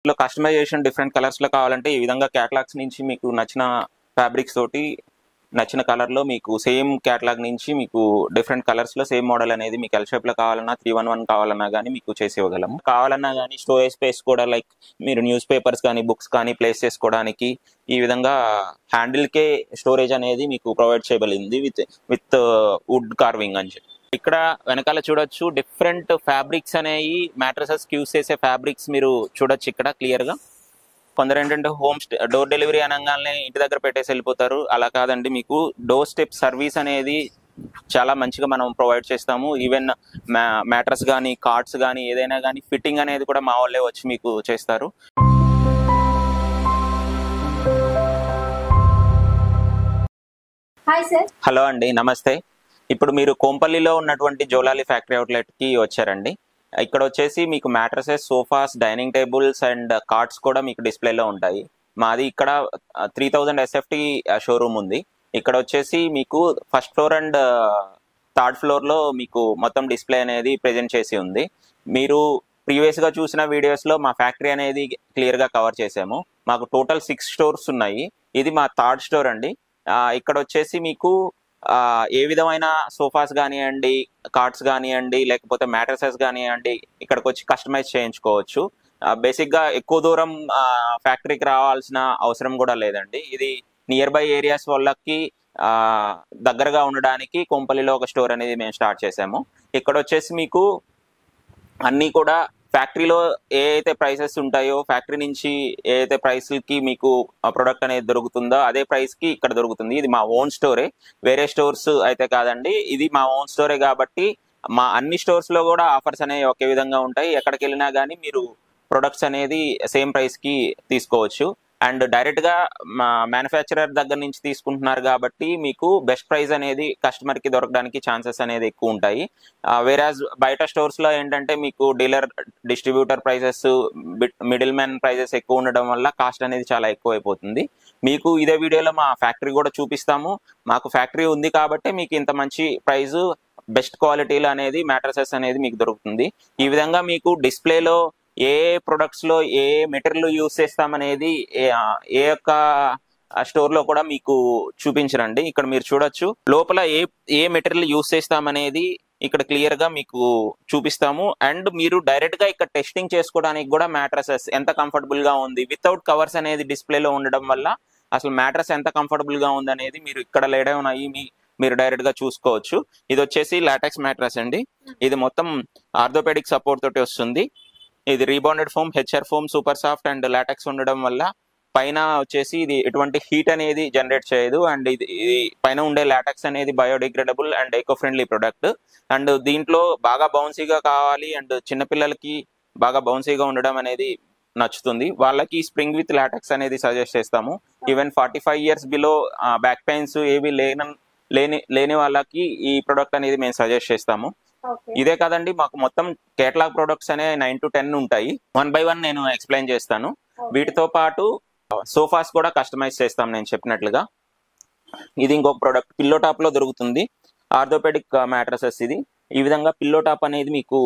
లో customization different colours లో కావాలంటే ఈ విధంగా క్యాటలాగ్స్ నుంచి మీకు నచ్చిన ఫ్యాబ్రిక్స్ తోటి నచ్చిన కలర్ లో మీకు సేమ్ క్యాటలాగ్ నుంచి మీకు డిఫరెంట్ కలర్స్ లో సేమ్ మోడల్ అనేది మీకు ఎల్ షేప్ లో కావాలన్నా 311 కావాలన్నా కానీ మీకు చేసి ఇవ్వగలము. కావాలన్నా కానీ స్టోరేజ్ స్పేస్ కూడా లైక్ మీరు న్యూస్ పేపర్స్ కానీ బుక్స్ కానీ ప్లేస్ చేసుకోవడానికి ఈ విధంగా హ్యాండిల్ కే స్టోరేజ్ అనేది మీకు ప్రొవైడ్ చేయబడింది విత్ వుడ్ కార్వింగ్ అని చెప్పి. ఇక్కడ వెనకాల చూడొచ్చు డిఫరెంట్ ఫ్యాబ్రిక్స్ అనేవి మ్యాట్రసెస్ యూస్ చేసే ఫ్యాబ్రిక్స్ మీరు చూడొచ్చు ఇక్కడ క్లియర్ గా. కొందరు ఏంటంటే డోర్ డెలివరీ అనగానే ఇంటి దగ్గర పెట్టేసి వెళ్ళిపోతారు. అలా కాదండి, మీకు డోర్ స్టెప్ సర్వీస్ అనేది చాలా మంచిగా మనం ప్రొవైడ్ చేస్తాము. ఈవెన్ మ్యాట్రస్ కానీ కార్డ్స్ కానీ ఏదైనా కానీ ఫిట్టింగ్ అనేది కూడా మా వాళ్ళే వచ్చి మీకు చేస్తారు. హలో అండి, నమస్తే. ఇప్పుడు మీరు కోంపల్లిలో ఉన్నటువంటి జోలాలి ఫ్యాక్టరీ అవుట్లెట్ కి వచ్చారండి. ఇక్కడ వచ్చేసి మీకు mattresses, sofas, dining tables and cards కూడా మీకు డిస్ప్లేలో ఉంటాయి. మాది ఇక్కడ 3000 SFT షోరూమ్ ఉంది. ఇక్కడ వచ్చేసి మీకు first floor and third floor లో మీకు మొత్తం డిస్ప్లే అనేది ప్రెజెంట్ చేసి ఉంది. మీరు ప్రీవియస్ గా చూసిన వీడియోస్ లో మా ఫ్యాక్టరీ అనేది క్లియర్ గా కవర్ చేసాము. మాకు టోటల్ 6 స్టోర్స్ ఉన్నాయి. ఇది మా థర్డ్ స్టోర్ అండి. ఇక్కడ వచ్చేసి మీకు ఏ విధమైన సోఫాస్ కానివ్వండి, కార్డ్స్ కానివ్వండి, లేకపోతే మ్యాట్రసెస్ కానివ్వండి ఇక్కడికి వచ్చి కస్టమైజ్ చేయించుకోవచ్చు. బేసిక్ గా ఎక్కువ దూరం ఫ్యాక్టరీకి రావాల్సిన అవసరం కూడా లేదండి. ఇది నియర్ బై ఏరియాస్ వాళ్ళకి దగ్గరగా ఉండడానికి కోంపల్లిలో ఒక స్టోర్ అనేది మేము స్టార్ట్ చేసాము. ఇక్కడ వచ్చేసి మీకు అన్నీ కూడా ఫ్యాక్టరీలో ఏ అయితే ప్రైసెస్ ఉంటాయో, ఫ్యాక్టరీ నుంచి ఏ అయితే ప్రైస్కి మీకు ప్రొడక్ట్ అనేది దొరుకుతుందో అదే ప్రైస్కి ఇక్కడ దొరుకుతుంది. ఇది మా ఓన్ స్టోరే, వేరే స్టోర్స్ అయితే కాదండి. ఇది మా ఓన్ స్టోరే కాబట్టి మా అన్ని స్టోర్స్లో కూడా ఆఫర్స్ అనేవి ఒకే విధంగా ఉంటాయి. ఎక్కడికి వెళ్ళినా కానీ మీరు ప్రొడక్ట్స్ అనేది సేమ్ ప్రైస్కి తీసుకోవచ్చు. అండ్ డైరెక్ట్గా మా మ్యానుఫ్యాక్చరర్ దగ్గర నుంచి తీసుకుంటున్నారు కాబట్టి మీకు బెస్ట్ ప్రైస్ అనేది కస్టమర్కి దొరకడానికి ఛాన్సెస్ అనేది ఎక్కువ ఉంటాయి. వేరాజ్ బయట స్టోర్స్లో ఏంటంటే మీకు dealer, distributor prices, middle man prices ఎక్కువ ఉండడం వల్ల కాస్ట్ అనేది చాలా ఎక్కువ అయిపోతుంది. మీకు ఇదే వీడియోలో మా ఫ్యాక్టరీ కూడా చూపిస్తాము. మాకు ఫ్యాక్టరీ ఉంది కాబట్టి మీకు ఇంత మంచి ప్రైస్, బెస్ట్ క్వాలిటీలో అనేది మ్యాట్రసెస్ అనేది మీకు దొరుకుతుంది. ఈ విధంగా మీకు డిస్ప్లేలో ఏ ప్రొడక్ట్స్ లో ఏ మెటీరియల్ యూస్ చేస్తామనేది ఏ యొక్క స్టోర్ లో కూడా మీకు చూపించరండి. ఇక్కడ మీరు చూడొచ్చు లోపల ఏ మెటీరియల్ యూస్ చేస్తామనేది ఇక్కడ క్లియర్ గా మీకు చూపిస్తాము. అండ్ మీరు డైరెక్ట్ గా ఇక్కడ టెస్టింగ్ చేసుకోవడానికి కూడా మ్యాట్రసెస్ ఎంత కంఫర్టబుల్ గా ఉంది వితౌట్ కవర్స్ అనేది డిస్ప్లేలో ఉండడం వల్ల అసలు మ్యాట్రస్ ఎంత కంఫర్టబుల్ గా ఉంది అనేది మీరు ఇక్కడ లేడే ఉన్నాయి మీరు డైరెక్ట్ గా చూసుకోవచ్చు. ఇది వచ్చేసి లాటెక్స్ మ్యాట్రస్ అండి. ఇది మొత్తం ఆర్థోపెడిక్ సపోర్ట్ తోటి వస్తుంది. ఇది rebonded foam, HR foam, super soft and LaTeX ఉండడం వల్ల పైన వచ్చేసి ఇది ఎటువంటి హీట్ అనేది జనరేట్ చేయదు. అండ్ ఇది పైన ఉండే లాటెక్స్ అనేది biodegradable and eco friendly product. And దీంట్లో బాగా బౌన్సీగా కావాలి అండ్ చిన్నపిల్లలకి బాగా బౌన్సీగా ఉండడం అనేది నచ్చుతుంది. వాళ్ళకి స్ప్రింగ్ విత్ లాటెక్స్ అనేది సజెస్ట్ చేస్తాము. Even 45 years below back pains ఏవి లేని వాళ్ళకి ఈ ప్రొడక్ట్ అనేది మేము సజెస్ట్ చేస్తాము. ఇదే కాదండి, మాకు మొత్తం కేటలాగ్ ప్రొడక్ట్స్ అనే 9 to 10 ఉంటాయి. 1 by 1 నేను ఎక్స్ప్లెయిన్ చేస్తాను. వీటితో పాటు సోఫాస్ కూడా కస్టమైజ్ చేస్తాం నేను చెప్పినట్లుగా. ఇది ఇంకొక ప్రొడక్ట్ పిల్లో టాప్ లో దొరుకుతుంది. ఆర్థోపెడిక్ మ్యాట్రసెస్ ఇది. ఈ విధంగా పిల్లో టాప్ అనేది మీకు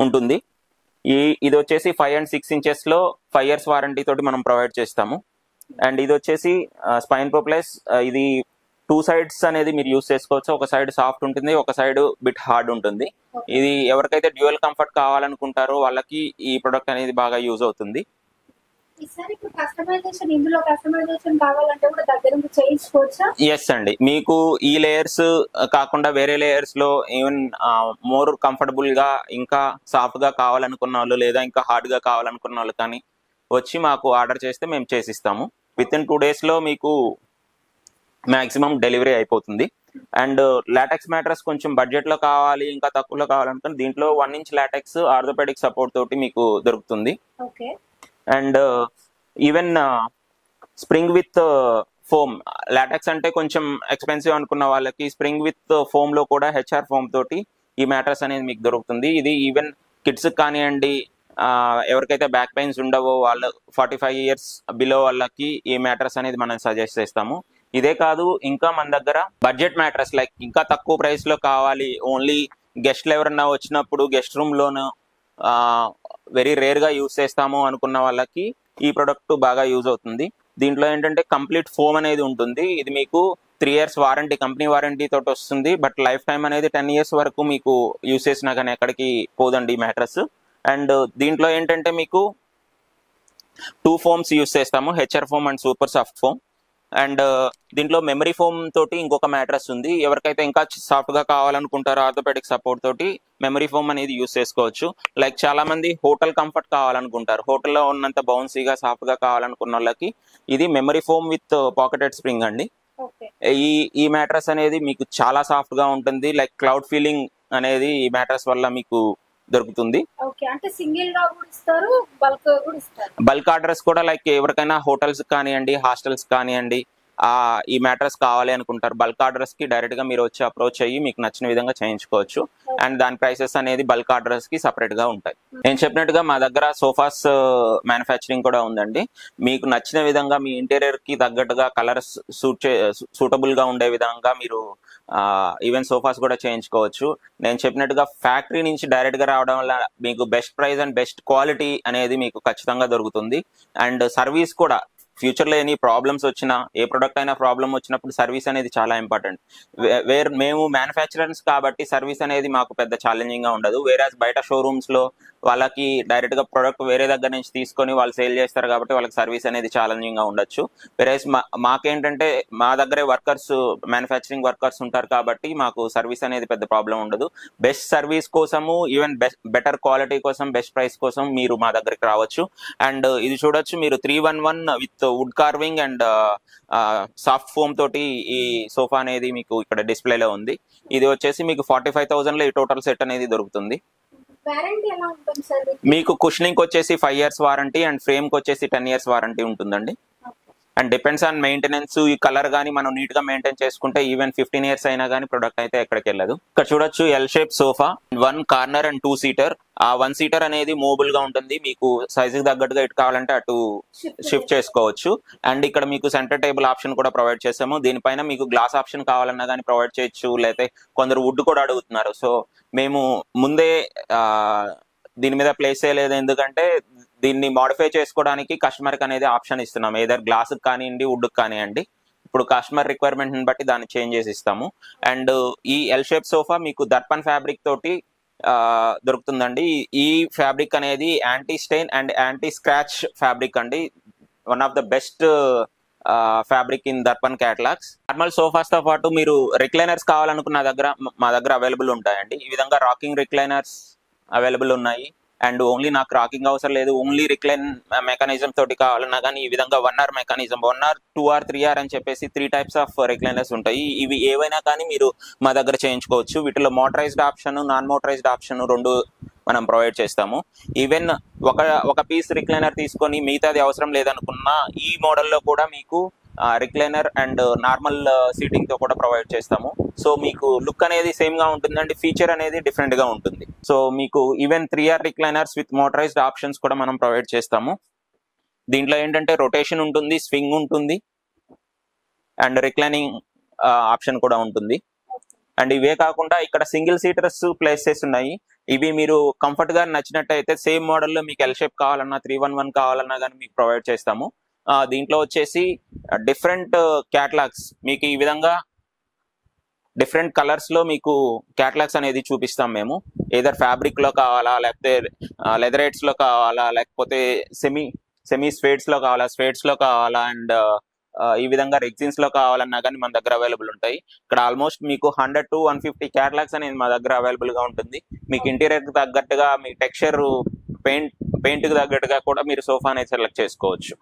ఉంటుంది. ఇది వచ్చేసి 5 and 6 inches లో 5 years వారంటీ తోటి మనం ప్రొవైడ్ చేస్తాము. అండ్ ఇది వచ్చేసి స్పైన్ ప్రో ప్లస్. ఇది 2 sides అనేది మీరు యూస్ చేసుకోవచ్చు. ఒక సైడ్ సాఫ్ట్ ఉంటుంది, ఒక సైడ్ బిట్ హార్డ్ ఉంటుంది. ఇది ఎవరికైతే డ్యూయల్ కంఫర్ట్ కావాలనుకుంటారో వాళ్ళకి ఈ ప్రొడక్ట్ అనేది బాగా యూజ్ అవుతుంది. ఎస్ అండి, మీకు ఈ లేయర్స్ కాకుండా వేరే లేయర్స్ లో ఈవెన్ మోర్ కంఫర్టబుల్ గా ఇంకా సాఫ్ట్ గా కావాలనుకున్న వాళ్ళు లేదా ఇంకా హార్డ్ గా కావాలనుకున్న వాళ్ళు కానీ వచ్చి మాకు ఆర్డర్ చేస్తే మేము చేసిస్తాము. విత్ ఇన్ 2 days లో మీకు మాక్సిమం డెలివరీ అయిపోతుంది. అండ్ లాటెక్స్ మ్యాట్రస్ కొంచెం బడ్జెట్ లో కావాలి, ఇంకా తక్కువలో కావాలనుకుని దీంట్లో 1 inch లాటెక్స్ ఆర్థోపెడిక్ సపోర్ట్ తోటి మీకు దొరుకుతుంది. And even spring with foam, LaTeX అంటే కొంచెం ఎక్స్పెన్సివ్ అనుకున్న వాళ్ళకి స్ప్రింగ్ విత్ ఫోమ్ లో కూడా హెచ్ఆర్ ఫోమ్ తోటి ఈ మ్యాట్రస్ అనేది మీకు దొరుకుతుంది. ఇది ఈవెన్ కిడ్స్ కానివ్వండి, ఎవరికైతే బ్యాక్ పెయిన్స్ ఉండవో వాళ్ళు 45 years బిలో వాళ్ళకి ఈ మ్యాట్రస్ అనేది మనం సజెస్ట్ చేస్తాము. ఇదే కాదు, ఇంకా మన దగ్గర బడ్జెట్ మ్యాట్రస్ లైక్ ఇంకా తక్కువ ప్రైస్ లో కావాలి, ఓన్లీ గెస్ట్లు ఎవరన్నా వచ్చినప్పుడు గెస్ట్ రూమ్ లోను వెరీ రేర్గా యూజ్ చేస్తాము అనుకున్న వాళ్ళకి ఈ ప్రొడక్ట్ బాగా యూజ్ అవుతుంది. దీంట్లో ఏంటంటే కంప్లీట్ ఫోమ్ అనేది ఉంటుంది. ఇది మీకు 3 years వారంటీ, కంపెనీ వారంటీ తోటి వస్తుంది. బట్ లైఫ్ టైం అనేది 10 years వరకు మీకు యూజ్ చేసినా కానీ ఎక్కడికి పోదండి ఈ మ్యాట్రస్. అండ్ దీంట్లో ఏంటంటే మీకు 2 foams యూజ్ చేస్తాము, HR foam and super soft foam. And దీంట్లో మెమరీ ఫోమ్ తోటి ఇంకొక మ్యాట్రస్ ఉంది. ఎవరికైతే ఇంకా సాఫ్ట్గా కావాలనుకుంటారో ఆర్థోపెడిక్ సపోర్ట్ తోటి మెమరీ ఫోమ్ అనేది యూజ్ చేసుకోవచ్చు. లైక్ చాలా మంది హోటల్ కంఫర్ట్ కావాలనుకుంటారు, హోటల్లో ఉన్నంత బౌన్సీగా సాఫ్ట్గా కావాలనుకున్న వాళ్ళకి ఇది memory foam with pocketed spring అండి. ఈ మ్యాట్రస్ అనేది మీకు చాలా సాఫ్ట్గా ఉంటుంది. లైక్ క్లౌడ్ ఫీలింగ్ అనేది ఈ మ్యాట్రస్ వల్ల మీకు దొరుకుతుంది. బల్క్ ఆర్డర్స్ కూడా లైక్ ఎవరికైనా హోటల్స్ కానివ్వండి, హాస్టల్స్ కానివ్వండి, ఈ మ్యాట్రస్ కావాలి అనుకుంటారు, బల్క్ ఆర్డర్స్ కి డైరెక్ట్ గా మీరు వచ్చి అప్రోచ్ అయ్యి మీకు నచ్చిన విధంగా చేయించుకోవచ్చు. అండ్ దాని ప్రైసెస్ అనేది బల్క్ ఆర్డర్స్ కి సపరేట్ గా ఉంటాయి. నేను చెప్పినట్టుగా మా దగ్గర సోఫాస్ మ్యానుఫ్యాక్చరింగ్ కూడా ఉందండి. మీకు నచ్చిన విధంగా మీ ఇంటీరియర్ కి తగ్గట్టుగా కలర్స్ సూటబుల్ గా ఉండే విధంగా మీరు ఈవెన్ సోఫాస్ కూడా చేయించుకోవచ్చు. నేను చెప్పినట్టుగా ఫ్యాక్టరీ నుంచి డైరెక్ట్ గా రావడం వల్ల మీకు best price and best quality అనేది మీకు ఖచ్చితంగా దొరుకుతుంది. అండ్ సర్వీస్ కూడా ఫ్యూచర్లో ఎనీ ప్రాబ్లమ్స్ వచ్చినా, ఏ ప్రొడక్ట్ అయినా ప్రాబ్లమ్ వచ్చినప్పుడు సర్వీస్ అనేది చాలా ఇంపార్టెంట్. మేము మ్యానుఫ్యాక్చరర్స్ కాబట్టి సర్వీస్ అనేది మాకు పెద్ద ఛాలెంజింగ్ గా ఉండదు. వేరేస్ బయట షోరూమ్స్ లో వాళ్ళకి డైరెక్ట్ గా ప్రొడక్ట్ వేరే దగ్గర నుంచి తీసుకొని వాళ్ళు సేల్ చేస్తారు కాబట్టి వాళ్ళకి సర్వీస్ అనేది ఛాలెంజింగ్ గా ఉండొచ్చు. వేరేస్ మాకేంటంటే మా దగ్గరే వర్కర్స్, మ్యానుఫ్యాక్చరింగ్ వర్కర్స్ ఉంటారు కాబట్టి మాకు సర్వీస్ అనేది పెద్ద ప్రాబ్లం ఉండదు. బెస్ట్ సర్వీస్ కోసము, ఈవెన్ బెటర్ క్వాలిటీ కోసం, బెస్ట్ ప్రైస్ కోసం మీరు మా దగ్గరికి రావచ్చు. అండ్ ఇది చూడొచ్చు మీరు 311 with would carving and soft foam తోటి ఈ సోఫా అనేది మీకు ఇక్కడ డిస్ప్లేలో ఉంది. ఇది వచ్చేసి మీకు 45,000 లో ఈ టోటల్ సెట్ అనేది దొరుకుతుంది. మీకు కుషనింగ్ వచ్చేసి 5 years వారంటీ అండ్ ఫ్రేమ్ కి వచ్చేసి 10 years వారంటీ ఉంటుందండి. And depends on maintenance. ఈ కలర్ కానీ మనం నీట్ గా మెయింటైన్ చేసుకుంటే ఈవెన్ 15 years అయినా కానీ ప్రొడక్ట్ అయితే ఎక్కడికి వెళ్ళదు. ఇక్కడ చూడొచ్చు L shape sofa, 1 corner and 2 seater. ఆ 1 seater అనేది మూవబుల్ గా ఉంటుంది. మీకు సైజుకి తగ్గట్టుగా ఇటు కావాలంటే అటు షిఫ్ట్ చేసుకోవచ్చు. అండ్ ఇక్కడ మీకు సెంటర్ టేబుల్ ఆప్షన్ కూడా ప్రొవైడ్ చేసాము. దీనిపైన మీకు గ్లాస్ ఆప్షన్ కావాలన్నా కానీ ప్రొవైడ్ చేయొచ్చు, లేకపోతే కొందరు వుడ్ కూడా అడుగుతున్నారు. సో మేము ముందే దీని మీద ప్లేస్ చేయలేదు, ఎందుకంటే దీన్ని మోడిఫై చేసుకోవడానికి కస్టమర్ కి అనేది ఆప్షన్ ఇస్తున్నాం. ఏదర్ గ్లాస్ కానివ్వండి, వుడ్ కానివ్వండి. ఇప్పుడు కస్టమర్ రిక్వైర్మెంట్ ని బట్టి దాన్ని చేంజ్ చేసి ఇస్తాము. అండ్ ఈ ఎల్ షేప్ సోఫా మీకు దర్పన్ ఫ్యాబ్రిక్ తోటి దొరుకుతుందండి. ఈ ఫ్యాబ్రిక్ అనేది anti stain and anti scratch fabric అండి. One of the best fabric in Darpan catalogues. Normal sofas తో పాటు మీరు రిక్లైనర్స్ కావాలనుకున్న మా దగ్గర అవైలబుల్ ఉంటాయండి. ఈ విధంగా రాకింగ్ రిక్లైనర్స్ అవైలబుల్ ఉన్నాయి. అండ్ ఓన్లీ నాకు రాకింగ్ అవసరం లేదు, ఓన్లీ రిక్లైన్ మెకానిజం తోటి కావాలన్నా కానీ ఈ విధంగా 1R mechanism, 1R, 2R, 3R అని చెప్పేసి 3 types ఆఫ్ రిక్లైనర్స్ ఉంటాయి. ఇవి ఏవైనా కానీ మీరు మా దగ్గర చేయించుకోవచ్చు. వీటిలో motorised option, non motorised option 2 మనం ప్రొవైడ్ చేస్తాము. ఈవెన్ ఒక పీస్ రిక్లైనర్ తీసుకొని మిగతాది అవసరం లేదనుకున్నా ఈ మోడల్లో కూడా మీకు రిక్లైనర్ అండ్ నార్మల్ సీటింగ్ తో కూడా ప్రొవైడ్ చేస్తాము. సో మీకు లుక్ అనేది సేమ్ గా ఉంటుందండి, ఫీచర్ అనేది డిఫరెంట్ గా ఉంటుంది. సో మీకు even 3R recliners with motorised options కూడా మనం ప్రొవైడ్ చేస్తాము. దీంట్లో ఏంటంటే రొటేషన్ ఉంటుంది, స్వింగ్ ఉంటుంది అండ్ రిక్లైనింగ్ ఆప్షన్ కూడా ఉంటుంది. అండ్ ఇవే కాకుండా ఇక్కడ సింగిల్ సీటర్స్ ప్లేసెస్ ఉన్నాయి. ఇవి మీరు కంఫర్ట్ గా నచ్చినట్టయితే సేమ్ మోడల్లో మీకు ఎల్ షేప్ కావాలన్నా, 311 కావాలన్నా కానీ మీకు ప్రొవైడ్ చేస్తాము. దీంట్లో వచ్చేసి డిఫరెంట్ క్యాటలాగ్స్ మీకు ఈ విధంగా డిఫరెంట్ కలర్స్ లో మీకు క్యాటలాగ్స్ అనేది చూపిస్తాం మేము. ఏదర్ ఫ్యాబ్రిక్ లో కావాలా, లేకపోతే లెదరేట్స్ లో కావాలా, లేకపోతే సెమీ స్వేడ్స్ లో కావాలా, స్వేడ్స్ లో కావాలా, అండ్ ఈ విధంగా రెగ్జిన్స్ లో కావాలన్నా కానీ మన దగ్గర అవైలబుల్ ఉంటాయి. ఇక్కడ ఆల్మోస్ట్ మీకు 100 to 150 క్యాటలాగ్స్ అనేది మా దగ్గర అవైలబుల్ గా ఉంటుంది. మీకు ఇంటీరియర్ కి తగ్గట్టుగా మీ టెక్స్చర్, పెయింట్ కి తగ్గట్టుగా కూడా మీరు సోఫా అనేది సెలెక్ట్ చేసుకోవచ్చు.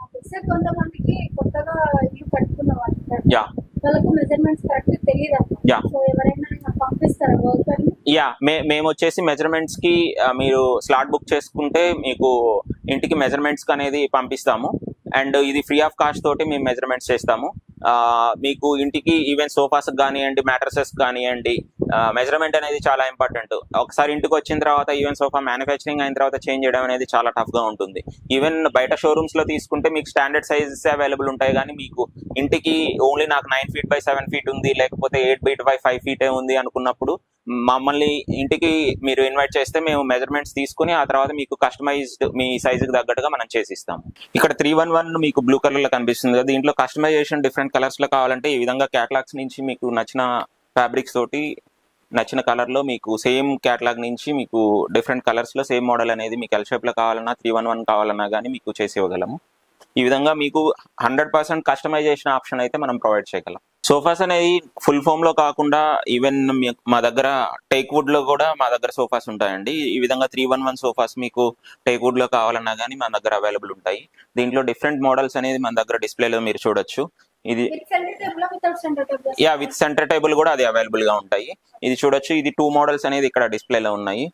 మేము వచ్చేసి మెజర్మెంట్స్ కి మీరు స్లాట్ బుక్ చేసుకుంటే మీకు ఇంటికి మెజర్మెంట్స్ అనేది పంపిస్తాము. అండ్ ఇది ఫ్రీ ఆఫ్ కాస్ట్ తోటి మేము మెజర్మెంట్స్ చేస్తాము. మీకు ఇంటికి ఈవెన్ సోఫాస్ కానివ్వండి, మ్యాట్రసెస్ కానివ్వండి, మెజర్మెంట్ అనేది చాలా ఇంపార్టెంట్. ఒకసారి ఇంటికి వచ్చిన తర్వాత ఈవెన్ సోఫా మ్యానుఫ్యాక్చరింగ్ అయిన తర్వాత చేంజ్ చేయడం అనేది చాలా టఫ్ గా ఉంటుంది. ఈవెన్ బయట షోరూమ్స్ లో తీసుకుంటే మీకు స్టాండర్డ్ సైజెస్ అవైలబుల్ ఉంటాయి, కానీ మీకు ఇంటికి ఓన్లీ నాకు 9 feet by 7 feet ఉంది, లేకపోతే 8 feet by 5 feet ఉంది అనుకున్నప్పుడు మమ్మల్ని ఇంటికి మీరు ఇన్వైట్ చేస్తే మేము మెజర్మెంట్స్ తీసుకుని ఆ తర్వాత మీకు కస్టమైజ్డ్ మీ సైజుకి తగ్గట్టుగా మనం చేసిస్తాము. ఇక్కడ 311 మీకు బ్లూ కలర్ లో కనిపిస్తుంది కదా, దీంట్లో కస్టమైజేషన్ డిఫరెంట్ కలర్స్ లో కావాలంటే ఈ విధంగా క్యాటలాగ్స్ నుంచి మీకు నచ్చిన ఫ్యాబ్రిక్స్ తోటి నచ్చిన కలర్ లో మీకు సేమ్ క్యాటలాగ్ నుంచి మీకు డిఫరెంట్ కలర్స్ లో సేమ్ మోడల్ అనేది మీకు ఎల్ షేప్ లో కావాలన్నా 311 కావాలన్నా కానీ మీకు చేసి ఇవ్వగలము. ఈ విధంగా మీకు 100% కస్టమైజేషన్ ఆప్షన్ అయితే మనం ప్రొవైడ్ చేయగలం. సోఫాస్ అనేది ఫుల్ ఫోమ్ లో కాకుండా ఈవెన్ మా దగ్గర టేక్ వుడ్ లో కూడా మా దగ్గర సోఫాస్ ఉంటాయండి. ఈ విధంగా 311 సోఫాస్ మీకు టేక్ వుడ్ లో కావాలన్నా కానీ మన దగ్గర అవైలబుల్ ఉంటాయి. దీంట్లో డిఫరెంట్ మోడల్స్ అనేది మన దగ్గర డిస్ప్లేలో మీరు చూడొచ్చు. ఇది విత్ సెంటర్ టేబుల్ కూడా అది అవైలబుల్ గా ఉంటాయి. ఇది చూడొచ్చు, ఇది 2 మోడల్స్ అనేది ఇక్కడ డిస్ప్లేలో ఉన్నాయి.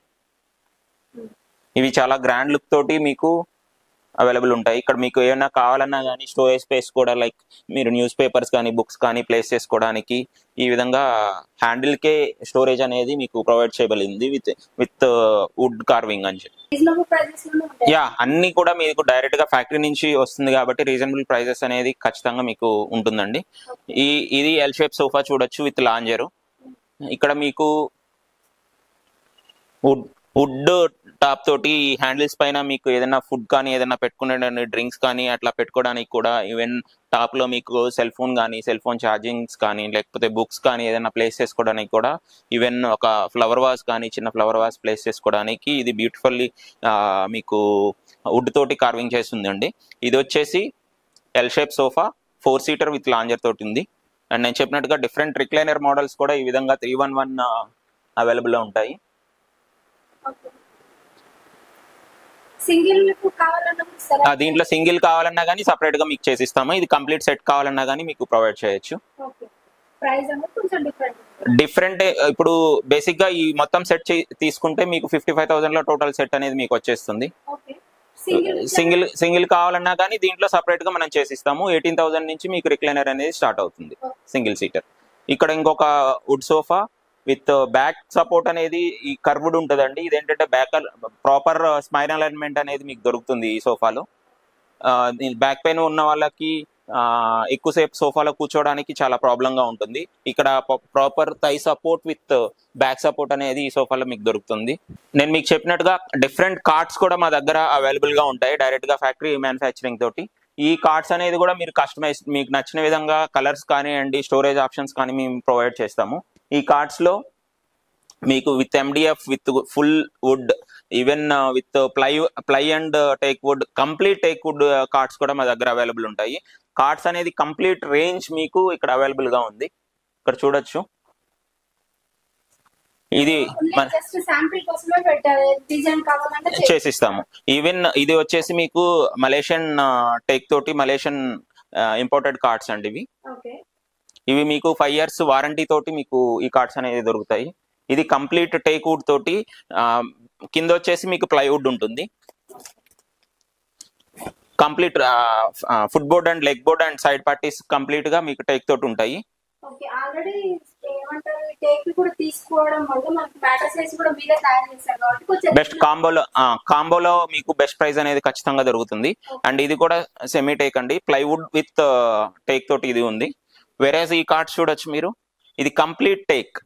ఇవి చాలా గ్రాండ్ లుక్ తోటి మీకు అవైలబుల్ ఉంటాయి. ఇక్కడ మీకు ఏమైనా కావాలన్నా కానీ స్టోరేజ్ స్పేస్ కూడా లైక్ మీరు న్యూస్ పేపర్స్ కానీ బుక్స్ కానీ ప్లేస్ చేసుకోవడానికి ఈ విధంగా హ్యాండిల్ కే స్టోరేజ్ అనేది మీకు ప్రొవైడ్ చేయబడింది విత్ వుడ్ కార్వింగ్ అని చెప్పి. అన్ని కూడా మీకు డైరెక్ట్ గా ఫ్యాక్టరీ నుంచి వస్తుంది కాబట్టి రీజనబుల్ ప్రైజెస్ అనేది ఖచ్చితంగా మీకు ఉంటుందండి. ఇది ఎల్ షేప్ సోఫా చూడొచ్చు విత్ లాంజర్. ఇక్కడ మీకు వుడ్ టాప్ తోటి హ్యాండిల్స్ పైన మీకు ఏదైనా ఫుడ్ కానీ ఏదైనా పెట్టుకునే డ్రింక్స్ కానీ అట్లా పెట్టుకోవడానికి కూడా ఈవెన్ టాప్ లో మీకు సెల్ ఫోన్ ఛార్జింగ్స్ కానీ లేకపోతే బుక్స్ కానీ ఏదైనా ప్లేస్ చేసుకోవడానికి కూడా ఈవెన్ ఒక ఫ్లవర్ వాస్ కానీ చిన్న ఫ్లవర్ వాస్ ప్లేస్ చేసుకోవడానికి ఇది బ్యూటిఫుల్లీ మీకు వుడ్ తోటి కార్వింగ్ చేస్తుందండి. ఇది వచ్చేసి L shape sofa 4 seater with lounger తోటి ఉంది. అండ్ నేను చెప్పినట్టుగా డిఫరెంట్ రిక్లైనర్ మోడల్స్ కూడా ఈ విధంగా 311 అవైలబుల్ గా ఉంటాయి. దీంట్లో సింగిల్ కావాలన్నా కానీ సపరేట్ గా మీకు చేసిస్తాము. ఇది కంప్లీట్ సెట్ కావాలన్నా కానీ మీకు ప్రొవైడ్ చేయొచ్చు. డిఫరెంట్ ఇప్పుడు బేసిక్ గా ఈ మొత్తం సెట్ తీసుకుంటే మీకు 55,000 లో టోటల్ సెట్ అనేది మీకు వచ్చేస్తుంది. సింగిల్ కావాలన్నా కానీ దీంట్లో సపరేట్ గా మనం చేసిస్తాము. 18,000 నుంచి మీకు రిక్లైనర్ అనేది స్టార్ట్ అవుతుంది సింగిల్ సీటర్. ఇక్కడ ఇంకొక wood sofa with back support అనేది ఈ కర్వ్డ్ ఉంటుందండి. ఇదేంటంటే ప్రాపర్ స్పైన్ అలైన్మెంట్ అనేది మీకు దొరుకుతుంది ఈ సోఫాలో. బ్యాక్ పెయిన్ ఉన్న వాళ్ళకి ఎక్కువసేపు సోఫాలో కూర్చోవడానికి చాలా ప్రాబ్లం గా ఉంటుంది. ఇక్కడ proper thigh support with back support అనేది ఈ సోఫాలో మీకు దొరుకుతుంది. నేను మీకు చెప్పినట్టుగా డిఫరెంట్ కార్డ్స్ కూడా మా దగ్గర అవైలబుల్ గా ఉంటాయి డైరెక్ట్ గా ఫ్యాక్టరీ మ్యానుఫ్యాక్చరింగ్ తోటి. ఈ కార్డ్స్ అనేది కూడా మీరు కస్టమైజ్ మీకు నచ్చిన విధంగా కలర్స్ కానివ్వండి స్టోరేజ్ ఆప్షన్స్ కానీ మేము ప్రొవైడ్ చేస్తాము. ఈ కార్డ్స్ లో మీకు with MDF with full wood even with ply and teak wood complete teak wood cards కూడా మా దగ్గర అవైలబుల్ ఉంటాయి. కార్డ్స్ అనేది కంప్లీట్ రేంజ్ మీకు ఇక్కడ అవైలబుల్ గా ఉంది. ఇక్కడ చూడొచ్చు, ఇది చేసిస్తాము. ఈవెన్ ఇది వచ్చేసి మీకు మలేషియన్ టేక్ తోటి మలేషియన్ ఇంపోర్టెడ్ కార్డ్స్ అండి. ఇవి మీకు 5 years వారంటీ తోటి మీకు ఈ కార్డ్స్ అనేది దొరుకుతాయి. ఇది కంప్లీట్ టేక్ వుడ్ తోటి కింద వచ్చేసి మీకు ప్లైవుడ్ ఉంటుంది. Complete foot board and leg board and side parties complete గా మీకు టేక్ తోటి ఉంటాయి. బెస్ట్ కాంబోలో మీకు బెస్ట్ ప్రైస్ అనేది ఖచ్చితంగా దొరుకుతుంది. అండ్ ఇది కూడా సెమీ టేక్ అండి, ప్లైవుడ్ విత్ టేక్ తోటి ఇది ఉంది. వేరేస్ ఈ కార్డ్స్ చూడొచ్చు మీరు, ఇది కంప్లీట్ టేక్,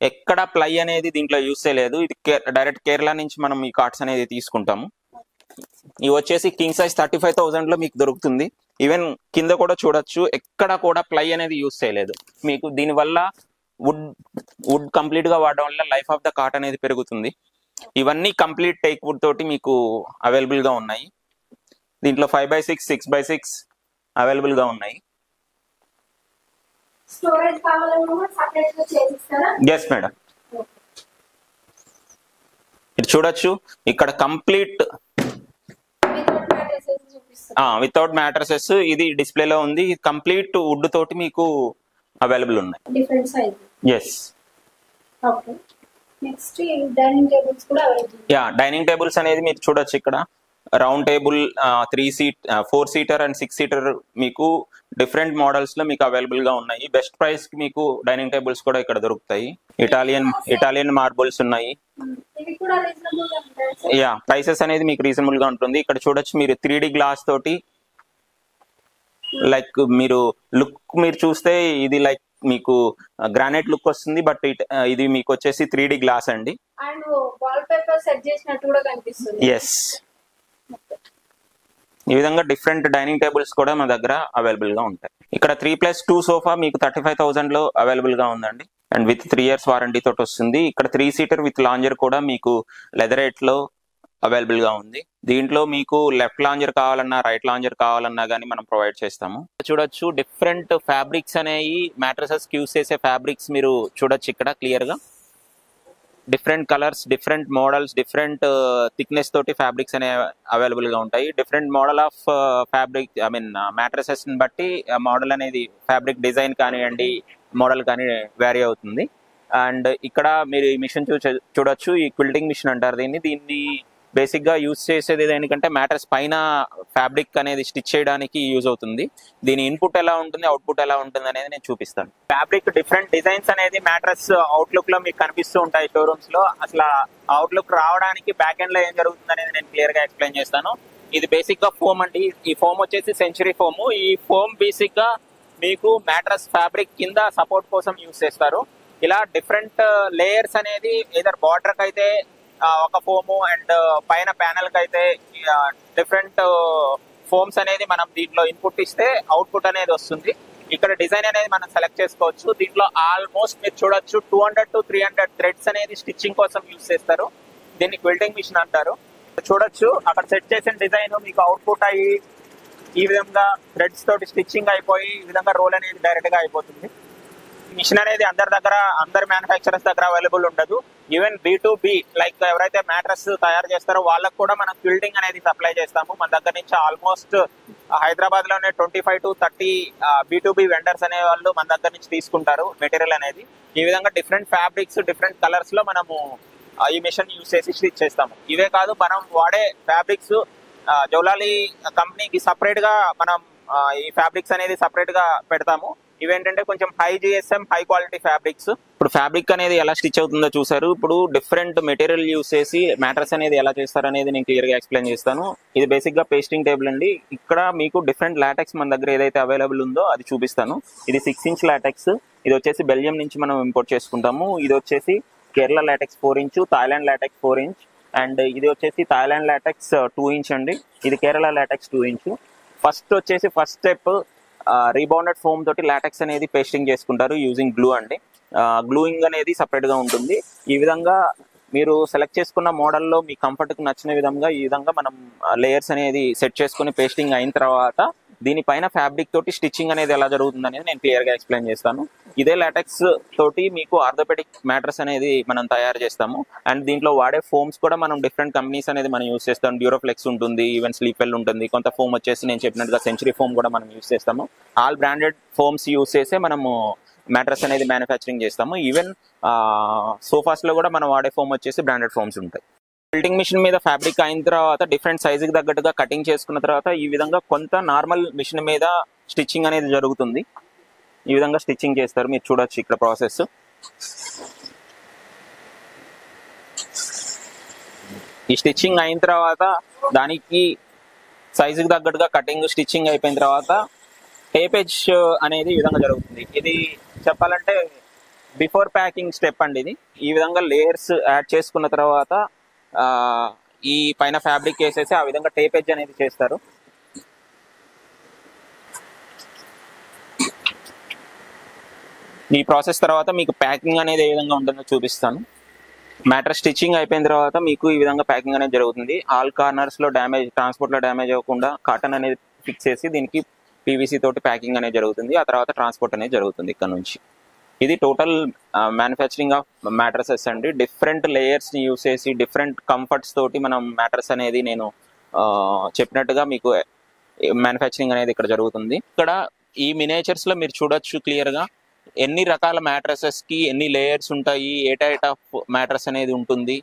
ఎక్కడ ప్లై అనేది దీంట్లో యూస్ చేయలేదు. ఇది డైరెక్ట్ కేరళ నుంచి మనం ఈ కార్డ్స్ అనేది తీసుకుంటాము. ఇవి వచ్చేసి కింగ్ సైజ్ 35,000 లో మీకు దొరుకుతుంది. ఈవెన్ కింద కూడా చూడొచ్చు, ఎక్కడ కూడా ప్లై అనేది యూస్ చేయలేదు. మీకు దీనివల్ల వుడ్ కంప్లీట్ గా వాడడం వల్ల లైఫ్ ఆఫ్ ద కార్ట్ అనేది పెరుగుతుంది. ఇవన్నీ కంప్లీట్ టేక్ వుడ్ తోటి మీకు అవైలబుల్ గా ఉన్నాయి. దీంట్లో 5x6 6x6 అవైలబుల్ గా ఉన్నాయి. స్టోరేజ్ కావాలన్నా సెపరేట్ గా చేసిస్తారా? yes madam. ఇది చూడొచ్చు, ఇక్కడ కంప్లీట్ వితౌట్ మ్యాట్రసెస్ ఇది డిస్ప్లేలో ఉంది. కంప్లీట్ వుడ్ తోటి మీకు అవైలబుల్ ఉన్నాయి. Different size. yes. Okay, next dining tables కూడా అవైలబుల్. డైనింగ్ టేబుల్స్ అనేది మీరు చూడొచ్చు, ఇక్కడ round table 3 seat 4 seater and 6 seater మీకు డిఫరెంట్ మోడల్స్ లో మీకు అవైలబుల్ గా ఉన్నాయి. బెస్ట్ ప్రైస్ కి మీకు డైనింగ్ టేబుల్స్ కూడా ఇక్కడ దొరుకుతాయి. ఇటాలియన్ మార్బుల్స్ ఉన్నాయి. ఇవి కూడా రీజనబుల్ గా ఉంటాయి సార్. యా, ప్రైసెస్ అనేది మీకు రీజనబుల్ గా ఉంటుంది. ఇక్కడ చూడొచ్చు మీరు 3D గ్లాస్ తోటి, లైక్ మీరు లుక్ మీరు చూస్తే ఇది లైక్ మీకు గ్రానైట్ లుక్ వస్తుంది, బట్ ఇది మీకు వచ్చేసి 3D గ్లాస్ అండి. అండ్ వాల్ పేపర్ సెట్ చేసినట్టు కూడా కనిపిస్తుంది. ఎస్, ఈ విధంగా డిఫరెంట్ డైనింగ్ టేబుల్స్ కూడా మా దగ్గర అవైలబుల్ గా ఉంటాయి. ఇక్కడ 3+2 సోఫా మీకు 35,000 లో అవైలబుల్ గా ఉందండి. అండ్ విత్ 3 years వారంటీ తోటి వస్తుంది. ఇక్కడ 3 సీటర్ విత్ లాంజర్ కూడా మీకు లెదరేట్ లో అవైలబుల్ గా ఉంది. దీంట్లో మీకు లెఫ్ట్ లాంజర్ కావాలన్నా రైట్ లాంజర్ కావాలన్నా కానీ మనం ప్రొవైడ్ చేస్తాము. చూడొచ్చు డిఫరెంట్ ఫ్యాబ్రిక్స్ అనేవి మ్యాట్రసెస్ యూస్ చేసే ఫ్యాబ్రిక్స్ మీరు చూడొచ్చు ఇక్కడ క్లియర్ గా. Different colours, different models, different thickness తోటి ఫ్యాబ్రిక్స్ అనేవి అవైలబుల్ గా ఉంటాయి. Different model of fabric mattresses ని బట్టి మోడల్ అనేది ఫ్యాబ్రిక్ డిజైన్ కానివ్వండి, మోడల్ కానీ వ్యారీ అవుతుంది. అండ్ ఇక్కడ మీరు ఈ మిషన్ చూడొచ్చు, ఈ క్విల్టింగ్ మిషన్ అంటారు దీన్ని బేసిక్ గా యూజ్ చేసేది దేనికంటే మ్యాట్రస్ పైన ఫ్యాబ్రిక్ అనేది స్టిచ్ చేయడానికి యూజ్ అవుతుంది. దీని ఇన్పుట్ ఎలా ఉంటుంది, అవుట్పుట్ ఎలా ఉంటుంది అనేది నేను చూపిస్తాను. ఫ్యాబ్రిక్ డిఫరెంట్ డిజైన్స్ అనేది మ్యాట్రస్ అవుట్లుక్ లో మీకు కనిపిస్తూ ఉంటాయి షోరూమ్స్ లో. అసలు అవుట్లుక్ రావడానికి బ్యాక్ ఎండ్ లో ఏం జరుగుతుంది అనేది నేను క్లియర్ గా ఎక్స్ప్లెయిన్ చేస్తాను. ఇది బేసిక్ గా ఫోమ్ అండి. ఈ ఫోమ్ వచ్చేసి సెంచరీ ఫోమ్. ఈ ఫోమ్ బేసిక్ గా మీకు మ్యాట్రస్ ఫ్యాబ్రిక్ కింద సపోర్ట్ కోసం యూజ్ చేస్తారు. ఇలా డిఫరెంట్ లేయర్స్ అనేది ఏదర్ బార్డర్ కి అయితే ఒక ఫోము అండ్ పైన ప్యానల్ కి అయితే డిఫరెంట్ ఫోమ్స్ అనేది మనం దీంట్లో ఇన్పుట్ ఇస్తే అవుట్పుట్ అనేది వస్తుంది. ఇక్కడ డిజైన్ అనేది మనం సెలెక్ట్ చేసుకోవచ్చు. దీంట్లో ఆల్మోస్ట్ మీరు చూడొచ్చు 200 to 300 థ్రెడ్స్ అనేది స్టిచ్చింగ్ కోసం యూజ్ చేస్తారు. దీన్ని క్విల్టింగ్ మిషన్ అంటారు. చూడొచ్చు అక్కడ సెట్ చేసిన డిజైన్ మీకు అవుట్పుట్ అయ్యి ఈ విధంగా థ్రెడ్స్ తోటి స్టిచ్చింగ్ అయిపోయి ఈ విధంగా రోల్ అనేది డైరెక్ట్ గా అయిపోతుంది. మిషన్ అనేది అందరి మ్యానుఫ్యాక్చరర్స్ దగ్గర అవైలబుల్ ఉండదు. ఈవెన్ B2B లైక్ ఎవరైతే మ్యాట్రస్ తయారు చేస్తారో వాళ్ళకు కూడా మనం క్విల్టింగ్ అనేది సప్లై చేస్తాము. మన దగ్గర నుంచి ఆల్మోస్ట్ హైదరాబాద్ లోనే 25 to 30 B2B వెండర్స్ అనే వాళ్ళు మన దగ్గర నుంచి తీసుకుంటారు మెటీరియల్ అనేది. ఈ విధంగా డిఫరెంట్ ఫ్యాబ్రిక్స్, డిఫరెంట్ కలర్స్ లో మనము ఈ మిషన్ యూజ్ చేసి స్టిచ్ చేస్తాము. ఇవే కాదు, మనం వాడే ఫ్యాబ్రిక్స్ జౌలాలి కంపెనీకి సపరేట్ గా మనం ఈ ఫ్యాబ్రిక్స్ అనేది సపరేట్ గా పెడతాము. ఇవేంటంటే కొంచెం high GSM, high quality fabrics. ఇప్పుడు ఫ్యాబ్రిక్ అనేది ఎలా స్టిచ్ అవుతుందో చూసారు. ఇప్పుడు డిఫరెంట్ మెటీరియల్ యూస్ చేసి మ్యాట్రస్ అనేది ఎలా చేస్తారు అనేది నేను క్లియర్ గా ఎక్స్ప్లెయిన్ చేస్తాను. ఇది బేసిక్ గా పేస్టింగ్ టేబుల్ అండి. ఇక్కడ మీకు డిఫరెంట్ లాటెక్స్ మన దగ్గర ఏదైతే అవైలబుల్ ఉందో అది చూపిస్తాను. ఇది 6 inch లాటెక్స్. ఇది వచ్చేసి బెల్జియం నుంచి మనం ఇంపోర్ట్ చేసుకుంటాము. ఇది వచ్చేసి Kerala LaTeX 4 inch, Thailand LaTeX 4 inch, and ఇది వచ్చేసి థాయిలాండ్ లాటెక్స్ 2 inch అండి. ఇది Kerala LaTeX 2 inch. First step rebounded foam తోటి లాటెక్స్ అనేది పేస్టింగ్ చేసుకుంటారు యూజింగ్ గ్లూ అండి. గ్లూయింగ్ అనేది సపరేట్ గా ఉంటుంది. ఈ విధంగా మీరు సెలెక్ట్ చేసుకున్న మోడల్లో మీ కంఫర్ట్ కు నచ్చిన విధంగా ఈ విధంగా మనం లేయర్స్ అనేది సెట్ చేసుకుని పేస్టింగ్ అయిన తర్వాత దీనిపైన ఫ్యాబ్రిక్ తోటి స్టిచ్చింగ్ అనేది ఎలా జరుగుతుంది అనేది నేను క్లియర్ గా ఎక్స్ప్లెయిన్ చేస్తాను. ఇదే లాటెక్స్ తోటి మీకు ఆర్థోపెడిక్ మ్యాట్రస్ అనేది మనం తయారు చేస్తాము. అండ్ దీంట్లో వాడే ఫోమ్స్ కూడా మనం డిఫరెంట్ కంపెనీస్ అనేది మనం యూస్ చేస్తాం. డ్యూరోఫ్లెక్స్ ఉంటుంది, ఈవెన్ స్లీప్వెల్ ఉంటుంది. కొంత ఫోమ్ వచ్చేసి నేను చెప్పినట్టుగా సెంచరీ ఫోమ్ కూడా మనం యూస్ చేస్తాము. ఆల్ బ్రాండెడ్ ఫోమ్స్ యూస్ చేసే మనము మ్యాట్రస్ అనేది మ్యానుఫ్యాక్చరింగ్ చేస్తాము. ఈవెన్ సోఫాస్ లో కూడా మనం వాడే ఫోమ్ వచ్చేసి బ్రాండెడ్ ఫోమ్స్ ఉంటాయి. క్విల్టింగ్ మిషన్ మీద ఫ్యాబ్రిక్ అయిన తర్వాత డిఫరెంట్ సైజుకి తగ్గట్టుగా కటింగ్ చేసుకున్న తర్వాత ఈ విధంగా కొంత నార్మల్ మిషన్ మీద స్టిచ్చింగ్ అనేది జరుగుతుంది. ఈ విధంగా స్టిచ్చింగ్ చేస్తారు. మీరు చూడొచ్చు ఇక్కడ ప్రాసెస్. ఈ స్టిచ్చింగ్ అయిన తర్వాత దానికి సైజుకి తగ్గట్టుగా కటింగ్ స్టిచ్చింగ్ అయిపోయిన తర్వాత టేపేజ్ అనేది ఈ విధంగా జరుగుతుంది. ఇది చెప్పాలంటే బిఫోర్ ప్యాకింగ్ స్టెప్ అండి. ఇది ఈ విధంగా లేయర్స్ యాడ్ చేసుకున్న తర్వాత ఈ పైన ఫ్యాబ్రిక్ వేసేసి ఆ విధంగా టేపేజ్ అనేది చేస్తారు. ఈ ప్రాసెస్ తర్వాత మీకు ప్యాకింగ్ అనేది ఏ విధంగా ఉంటుందో చూపిస్తాను. మ్యాట్రస్ స్టిచ్చింగ్ అయిపోయిన తర్వాత మీకు ఈ విధంగా ప్యాకింగ్ అనేది జరుగుతుంది. ఆల్ కార్నర్స్ లో డ్యామేజ్, ట్రాన్స్పోర్ట్ లో డ్యామేజ్ అవ్వకుండా కాటన్ అనేది ఫిక్స్ చేసి దీనికి PVC తోటి ప్యాకింగ్ అనేది జరుగుతుంది. ఆ తర్వాత ట్రాన్స్పోర్ట్ అనేది జరుగుతుంది ఇక్కడ నుంచి. ఇది టోటల్ మ్యానుఫ్యాక్చరింగ్ ఆఫ్ మ్యాట్రసెస్ అండి. డిఫరెంట్ లేయర్స్ ని యూస్ చేసి డిఫరెంట్ కంఫర్ట్స్ తోటి మనం మ్యాట్రస్ అనేది నేను చెప్పినట్టుగా మీకు మ్యానుఫ్యాక్చరింగ్ అనేది ఇక్కడ జరుగుతుంది. ఇక్కడ ఈ మినేచర్స్ లో మీరు చూడొచ్చు క్లియర్ గా ఎన్ని రకాల మ్యాట్రసెస్ కి ఎన్ని లేయర్స్ ఉంటాయి, ఏ టైప్ ఆఫ్ మ్యాట్రస్ అనేది ఉంటుంది,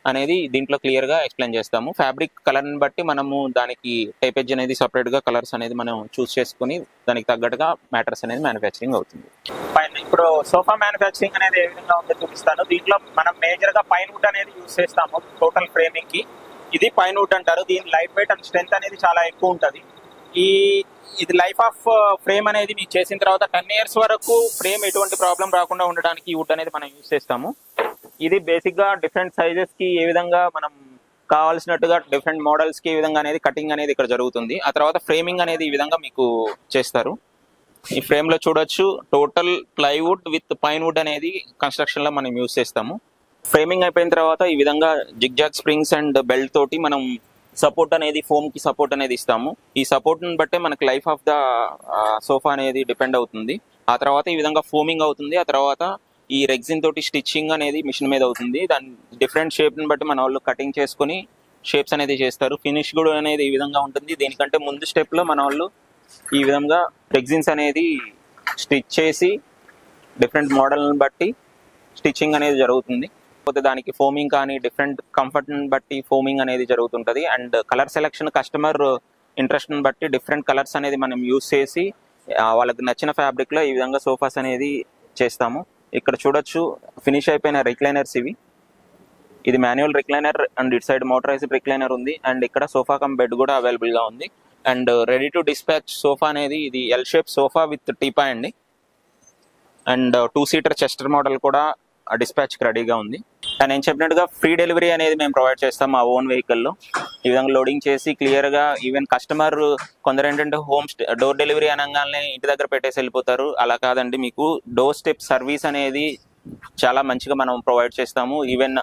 అనేది దీంట్లో క్లియర్గా ఎక్స్ప్లెయిన్ చేస్తాము. ఫ్యాబ్రిక్ కలర్ని బట్టి మనము దానికి టైపేజ్ అనేది సపరేట్గా కలర్స్ అనేది మనం చూస్ చేసుకుని దానికి తగ్గట్టుగా మ్యాట్రెస్ అనేది మ్యానుఫ్యాక్చరింగ్ అవుతుంది. పైన ఇప్పుడు సోఫా మ్యానుఫ్యాక్చరింగ్ అనేది ఏ విధంగా ఉందో చూపిస్తాను. దీంట్లో మనం మేజర్గా పైన్ వుడ్ అనేది యూస్ చేస్తాము టోటల్ ఫ్రేమింగ్కి. ఇది పైన్ వుడ్ అంటారు. దీని లైట్ వెయిట్ అండ్ స్ట్రెంత్ అనేది చాలా ఎక్కువ ఉంటుంది. ఇది లైఫ్ ఆఫ్ ఫ్రేమ్ అనేది మీకు చేసిన తర్వాత 10 years వరకు ఫ్రేమ్ ఎటువంటి ప్రాబ్లం రాకుండా ఉండడానికి ఈ వుడ్ అనేది మనం యూస్ చేస్తాము. ఇది బేసిక్గా డిఫరెంట్ సైజెస్కి ఏ విధంగా మనం కావాల్సినట్టుగా డిఫరెంట్ మోడల్స్కి ఈ విధంగా అనేది కటింగ్ అనేది ఇక్కడ జరుగుతుంది. ఆ తర్వాత ఫ్రేమింగ్ అనేది ఈ విధంగా మీకు చేస్తారు. ఈ ఫ్రేమ్లో చూడొచ్చు total plywood with pine wood అనేది కన్స్ట్రక్షన్లో మనం యూస్ చేస్తాము. ఫ్రేమింగ్ అయిపోయిన తర్వాత ఈ విధంగా జిగ్జాగ్ స్ప్రింగ్స్ అండ్ బెల్ట్ తోటి మనం సపోర్ట్ అనేది ఫోమ్కి సపోర్ట్ అనేది ఇస్తాము. ఈ సపోర్ట్ని బట్టే మనకి లైఫ్ ఆఫ్ ద సోఫా అనేది డిపెండ్ అవుతుంది. ఆ తర్వాత ఈ విధంగా ఫోమింగ్ అవుతుంది. ఆ తర్వాత ఈ రెగ్జిన్ తోటి స్టిచ్చింగ్ అనేది మిషన్ మీద అవుతుంది. దాని డిఫరెంట్ షేప్ని బట్టి మన వాళ్ళు కటింగ్ చేసుకుని షేప్స్ అనేది చేస్తారు. ఫినిష్ కూడా అనేది ఈ విధంగా ఉంటుంది. దీనికంటే ముందు స్టెప్లో మన వాళ్ళు ఈ విధంగా రెగ్జిన్స్ అనేది స్టిచ్ చేసి డిఫరెంట్ మోడల్ని బట్టి స్టిచ్చింగ్ అనేది జరుగుతుంది. పోతే దానికి ఫోమింగ్ కానీ డిఫరెంట్ కంఫర్ట్ని బట్టి ఫోమింగ్ అనేది జరుగుతుంటుంది. అండ్ కలర్ సెలెక్షన్ కస్టమర్ ఇంట్రెస్ట్ని బట్టి డిఫరెంట్ కలర్స్ అనేది మనం యూస్ చేసి వాళ్ళకి నచ్చిన ఫ్యాబ్రిక్లో ఈ విధంగా సోఫాస్ అనేది చేస్తాము. ఇక్కడ చూడొచ్చు ఫినిష్ అయిపోయిన రిక్లైనర్స్ ఇవి. ఇది మాన్యువల్ రిక్లైనర్ అండ్ ఇటు సైడ్ మోటరైజ్డ్ రిక్లైనర్ ఉంది. అండ్ ఇక్కడ సోఫా కమ్ బెడ్ కూడా అవైలబుల్గా ఉంది. And ready to dispatch sofa అనేది ఇది ఎల్ షేప్ సోఫా విత్ టీపా అండి. అండ్ 2-seater చెస్టర్ మోడల్ కూడా డిస్పాచ్కి రెడీగా ఉంది. అండ్ నేను చెప్పినట్టుగా ఫ్రీ డెలివరీ అనేది మేము ప్రొవైడ్ చేస్తాం మా ఓన్ వెహికల్లో. ఈ విధంగా లోడింగ్ చేసి క్లియర్గా ఈవెన్ కస్టమర్ కొందరు ఏంటంటే డోర్ డెలివరీ అనగానే ఇంటి దగ్గర పెట్టేసి వెళ్ళిపోతారు. అలా కాదండి, మీకు డోర్ స్టెప్ సర్వీస్ అనేది చాలా మంచిగా మనం ప్రొవైడ్ చేస్తాము. ఈవెన్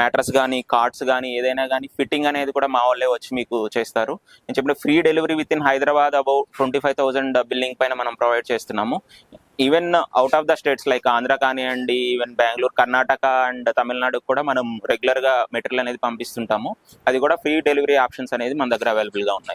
మ్యాట్రస్ కానీ కార్డ్స్ కానీ ఏదైనా కానీ ఫిట్టింగ్ అనేది కూడా మా వాళ్ళే వచ్చి మీకు చేస్తారు. నేను చెప్పిన free delivery with in Hyderabad about 25,000 billing పైన మనం ప్రొవైడ్ చేస్తున్నాము. Even out of the states like Andhra కానివ్వండి, ఈవెన్ బెంగళూరు, కర్ణాటక అండ్ తమిళనాడు కూడా మనం రెగ్యులర్గా మెటీరియల్ అనేది పంపిస్తుంటాము. అది కూడా ఫ్రీ డెలివరీ ఆప్షన్స్ అనేది మన దగ్గర అవైలబుల్గా ఉన్నాయి.